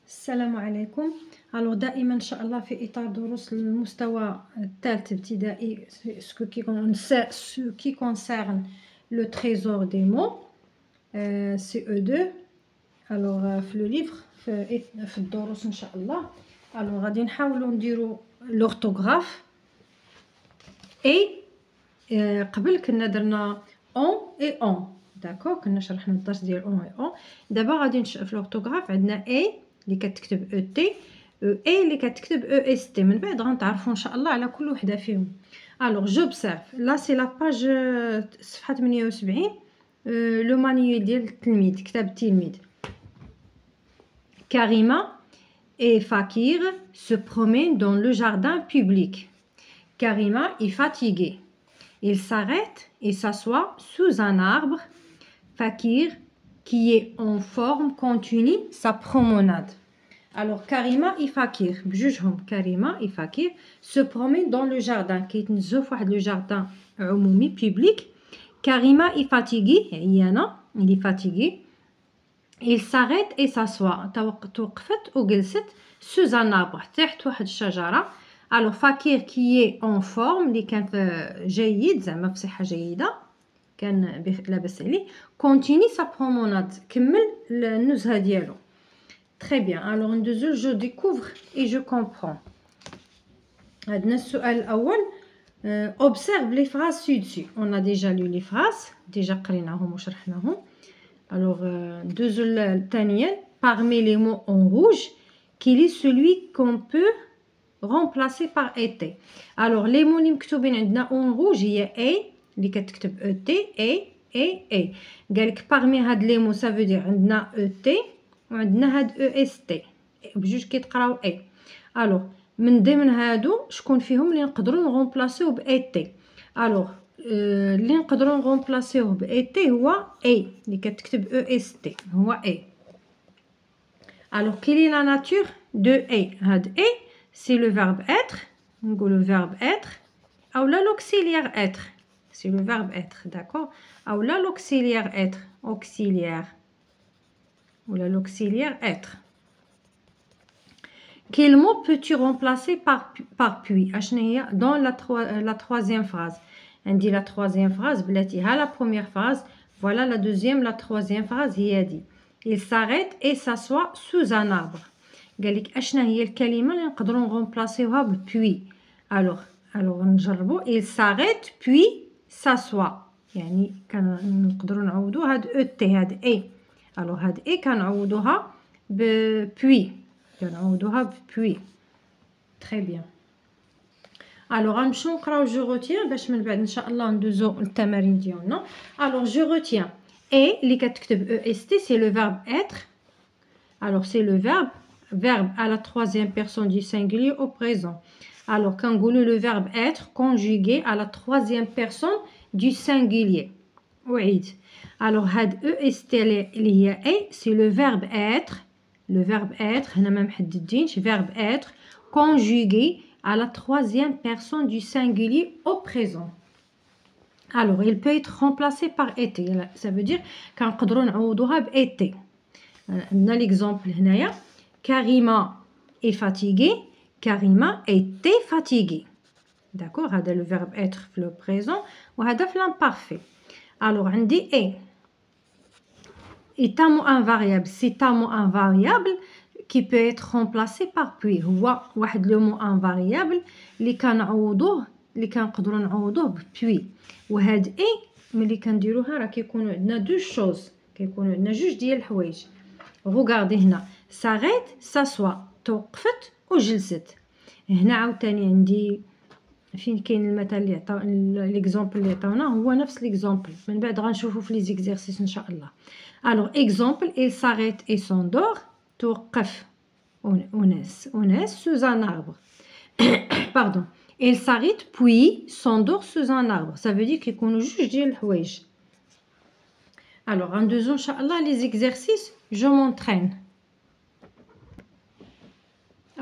السلام عليكم. الوغ دائما ان شاء الله في اطار دروس المستوى الثالث ابتدائي سو كي كونسيرن لو تريزور دي مو سي او 2. الوغ في لو ليفر في الدروس ان شاء الله. الوغ غادي نحاولوا نديروا لورتوغراف اي قبل كنا درنا اون اي اون داكوغ، كنا شرحنا الدرس ديال اون اي اون. دابا غادي نشوف في لورتوغراف عندنا اي اللي كتكتب او تي، اي اللي كتكتب او اس تي. من بعد غنتعرفوا ان شاء الله على كل وحده فيهم. الوغ جوبسيرف لا سي لا باج صفحه 78 لو مانيول ديال التلميذ، كتاب التلميذ. كريمه et Fakir se promènent dans le jardin public. Karima est fatiguée. Il s'arrête et s'assoit sous un arbre. Fakir, qui est en forme, continue sa promenade. Alors, Karima et Fakir, Karima et Fakir se promènent dans le jardin, qui est le jardin public. Karima est fatiguée, il est fatigué. Il s'arrête et s'assoit. توقفت وجلست sous un arbre تحت واحد الشجرة. Alors فكير qui est en forme اللي كان جيد، زعما بصحة جيدة، كان لاباس عليه. continue sa promenade كمل النزهة ديالو. très bien. alors ندوزو je découvre et je comprends. عندنا السؤال الأول observe les phrases ci-dessus. on a déjà lu les phrases، déjà قريناهم وشرحناهم. alors ندوزو الثانية parmi les mots en rouge quel est celui qu'on peut remplacer par et. alors les mots اللي مكتوبين عندنا en rouge هي a اللي كتكتب et a قالك parmi هاد لي مو ça veut dire عندنا et وعندنا هاد est بجوج كيتقراو a. alors من ضمن هادو شكون فيهم اللي نقدروا نغومبلاسيو ب et. alors اللي نقدروا نغومبلاسيوه ب et هو a اللي كتكتب est هو a. alors quelle est la nature de a؟ هاد a c'est le verbe être، نقولوا verbe être ou l'auxiliaire être. c'est le verbe être, d'accord. ou l'auxiliaire être auxiliaire ou l'auxiliaire être. quel mot peux-tu remplacer par puis؟ اشنا هي dans la troisième phrase. عندي la troisième phrase بلاتي ها la première phrase، voilà la deuxième la troisième phrase هي هادي. il s'arrête et s'assoit sous un arbre. قالك اشنا هي الكلمه اللي نقدروا نغومبلاسيوها ب puis. alors نجربوا. il s'arrête puis s'assoit، يعني نقدروا نعوضوا هاد et هاد a. alors هاد a كنعوضوها ب puis، كنعوضوها ب puis. très bien. alors غنمشيو نقراو جو روتيان باش من بعد ان شاء الله ندوزو التمارين ديالنا. alors je retiens et اللي كتكتب est c'est le verbe être. alors c'est le verbe à la troisième personne du singulier au présent. alors كنقولوا le verbe être conjugué à la troisième personne du singulier. وعيد. alors هاد est اللي هي a c'est le verbe être. le verbe être هنا ما محددينش verbe être conjugué à la troisième personne du singulier au présent. alors il peut être remplacé par été. ça veut dire كنقدروا نعوضوها ب été. عندنا l'exemple هنايا Karima est fatiguée. Karima était fatiguée. d'accord. هذا le verbe être في le présent وهذا في l'imparfait. alors عندي est un mot invariable. c'est un mot invariable qui peut être remplacé par puis. هو واحد لو مو invariable اللي كنعوضوه، اللي كنقدروا نعوضوه ب puis. وهاد اي ملي كنديروها راه كيكونوا عندنا دو شوز، كيكونوا عندنا جوج ديال الحوايج. غوغاردي هنا s'arrête s'assoit توقفت وجلست. هنا عاوتاني عندي فين كاين المثل اللي عطاو ليكزامبل اللي عطاونا هو نفس ليكزامبل. من بعد غنشوفوا في لي زيكزارسيس ان شاء الله. alors exemple il s'arrête et s'endort. توقف وناس sous un arbre. pardon. il s'arrête puis s'endort sous un arbre. ça veut dire كيكونوا جوج ديال الحوايج. alors غندوزو ان شاء الله لي زيكزارسيس. je m'entraîne.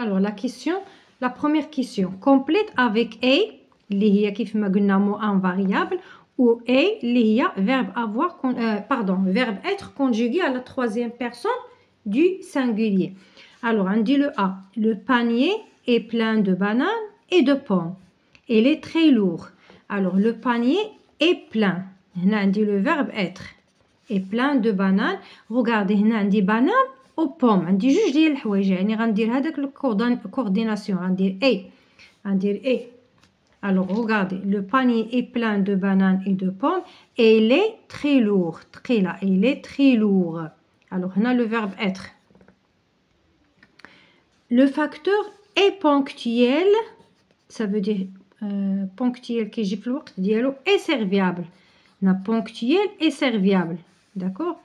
alors la question, la première question complète avec a اللي هي كيف ما قلنا mot invariable ou a اللي هي verbe avoir verbe être conjugué à la troisième personne du singulier. Alors, on dit le A. Le panier est plein de bananes et de pommes. Il est très lourd. Alors, le panier est plein. هنا عندي le verbe être. Est plein de bananes. Regardez, هنا عندي bananes ou pommes. عندي جوج ديال الحوايج. يعني غندير هذاك الكورديناسيون. غندير A. غندير A. Alors, regardez. Le panier est plein de bananes et de pommes. Et il est très lourd. ثقيلة. Il est très lourd. Alors, هنا le verbe être. Le facteur est ponctuel. Ça veut dire ponctuel qui يجي في الوقت ديالو est serviable. On a ponctuel et serviable. D'accord?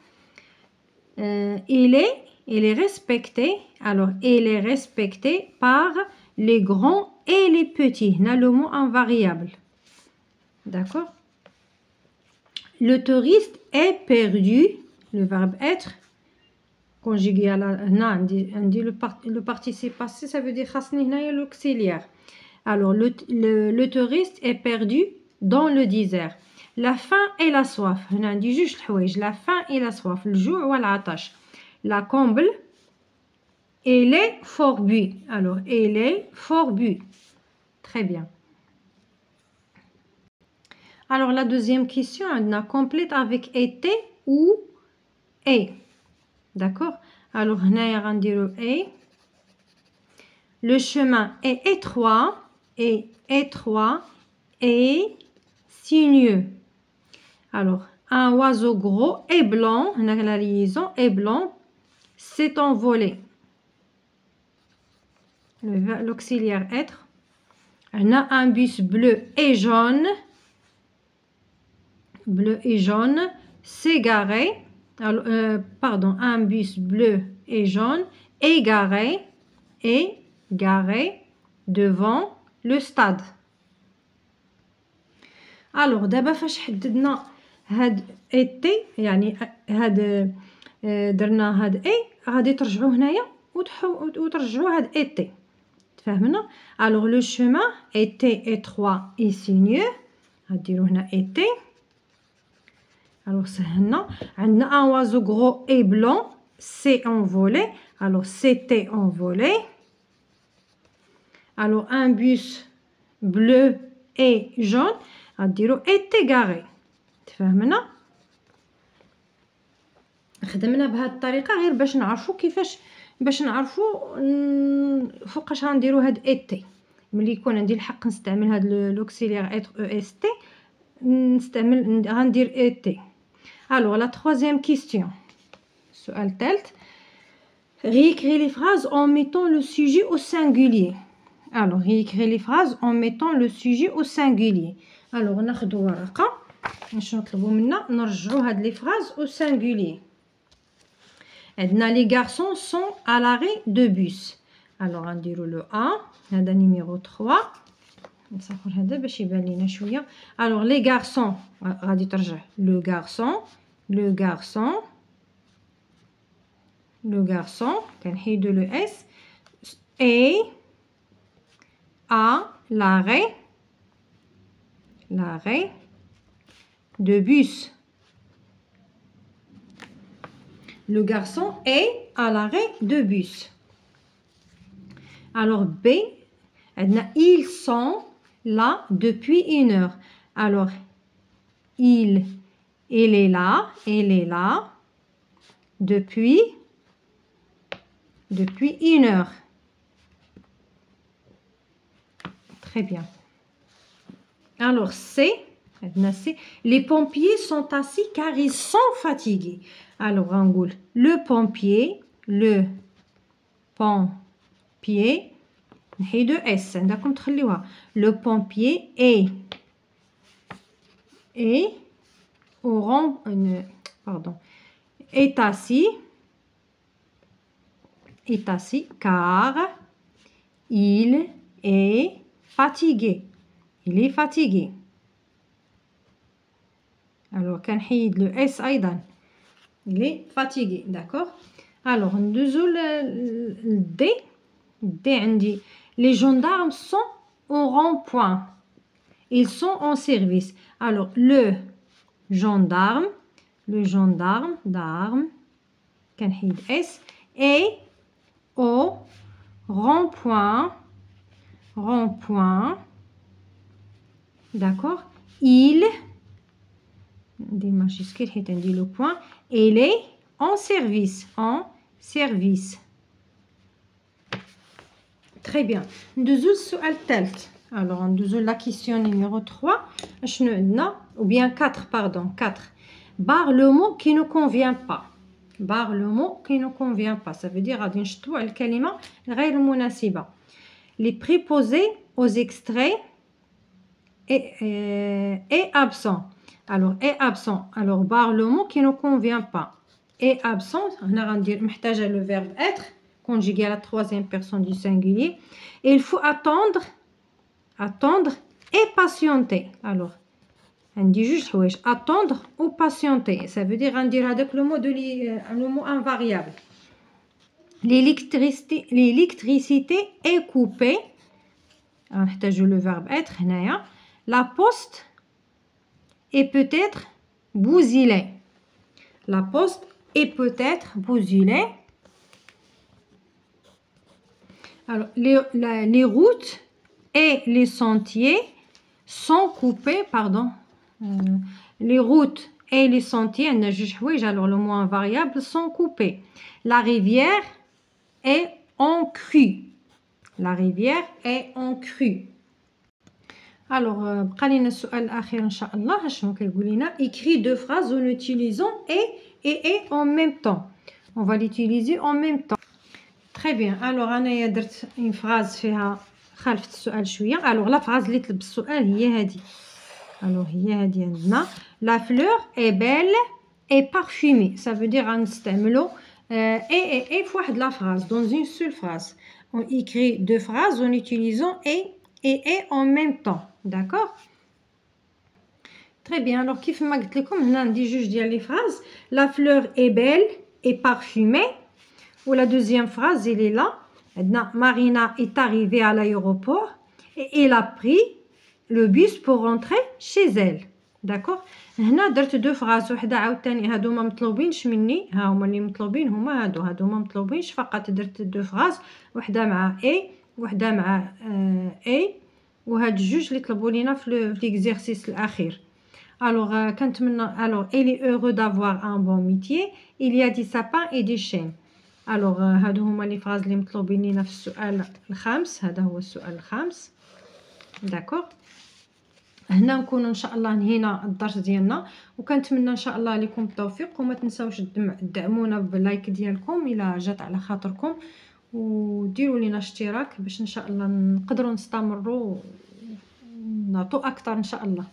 Il est respecté. Alors, il est respecté par les grands et les petits. On a le mot invariable. D'accord? Le touriste est perdu. Le verbe être. Conjugué à la... on dit le participe passé. Ça veut dire l'auxiliaire. Alors, le touriste est perdu dans le désert. La faim et la soif. On a dit juste la faim et la soif. Le jour ou l'atache. La comble. Il est fort bu. Alors, il est fort bu. Très bien. Alors, la deuxième question, on a complète avec été ou est. D'accord? Alors, on a dit est. Le chemin est étroit et sinueux. Alors, un oiseau gros et blanc, la liaison est blanc, s'est envolé. L'auxiliaire être. On a un bus bleu et jaune, s'est garé. Alors, pardon, un bus bleu et jaune est garé devant le stade. Alors, d'abord, فاش حددنا هاد été يعني هاد درنا هاد اي غادي ترجعوا هنايا وترجعوا هاد été. تفهمنا؟ Alors, le chemin était étroit et sinueux. غاديروا هنا été. Alors, سهلنا. عندنا un oiseau gros et blanc s'est envolé. Alors, s'était envolé. Alors, un bus bleu et jaune. غاديروا était garé. تفهمنا؟ خدمنا بهذه الطريقه غير باش نعرفوا كيفاش باش نعرفوا فوقاش غنديروا هاد été. ملي يكون عندي الحق نستعمل هاد لوكسيليير être est نستعمل غندير été. Alors, la troisième question. سؤال الثالث. Réécrire les phrases en mettant le sujet au singulier. Alors, réécrire les phrases en mettant le sujet au singulier. Alors, ناخذ ورقة. باش نطلبوا منا نرجعوا هاد لي phrases au singulier. عندنا les garçons sont à l'arrêt de bus. Alors, غنديروا le A. هذا numéro 3. نصغر هذا باش يبان لينا شويه. Alors, les garçons غادي ترجع le garçon كنحيدوا le S et à l'arrêt de bus. Le garçon est à l'arrêt de bus. Alors B, ils sont là depuis 1 heure. Alors elle est là depuis 1 heure. Très bien. Alors C, les pompiers sont assis car ils sont fatigués. Alors on dit le pompier نحيدو S عندكم تخليوها. Le pompier est assis car il est fatigué. Alors كنحيد le S أيضا. Il est fatigué, d'accord? Alors ندوزو D. عندي les gendarmes sont au rond-point. Ils sont en service. Alors le gendarme d'arme كنحيد S est au rond-point, d'accord, il, des majuscules, dit le point, il est en service. Très bien. ندوزو السؤال الثالث. Alors, ندوزو la question numéro 3. شنو عندنا؟ Ou bien 4, pardon, 4. Barre le mot qui ne convient pas. Barre le mot qui ne convient pas. Ça veut dire غادي نشطبوا على الكلمة غير مناسبة. Les préposés aux extraits est absent. Alors, est absent. Alors, barre le mot qui ne convient pas. Est absent. هنا غندير محتاجة le verbe être conjugué à la troisième personne du singulier. Et il faut attendre et patienter. Alors, عندي جوج حوايج attendre ou patienter. Ça veut dire غندير هذاك le mot invariable. L'électricité est coupée. نحتاجو le verbe être هنايا. La poste est peut-être bousillée. La poste est peut-être bousillée. Alors, les routes et les sentiers sont coupés, pardon. Les routes et les sentiers, alors le mot invariable, sont coupés. La rivière est en crue. La rivière est en crue. Alors, بقى لينا السؤال الأخير إن شاء الله. شنو كيقول لنا؟ Écris deux phrases en utilisant et en même temps. On va l'utiliser en même temps. Très bien. Alors, أنايا درت une phrase فيها خالفت السؤال شوية. Alors, la phrase اللي طلب السؤال هي هذه. Alors, هي هذه عندنا. La fleur est belle et parfumée. Ça veut dire غنستعملو et في واحد la phrase, dans une seule phrase. On écrit deux phrases en utilisant et en même temps. D'accord? Très bien. Alors, كيف ما قلت لكم هنا عندي جوج ديال لي phrases. La fleur est belle et parfumée. Ou la deuxième phrase, elle est là. Marina est arrivée à l'aéroport et elle a pris le bus pour rentrer chez elle. D'accord? هنا درت دو فراز وحده عاوتاني هادو ما مطلوبينش مني. ها هما اللي مطلوبين هما هادو ما مطلوبينش. فقط درت دو فراز وحده مع اي وحده مع اي وهاد جوج اللي طلبوا لينا في ليكزيرسيس الاخير. Alors كنتمنى alors elle est heureux d'avoir un bon métier. Il y a des sapins et des chênes. Alors هادو هما لي فراز اللي مطلوبين لينا في السؤال الخامس. هذا هو السؤال الخامس. داكور. هنا نكونوا ان شاء الله نهينا الدرس ديالنا وكنتمنى ان شاء الله لكم التوفيق وما تنساوش تدعمونا باللايك ديالكم الا جات على خاطركم وديروا لنا اشتراك باش ان شاء الله نقدروا نستمروا ونعطوا اكثر ان شاء الله.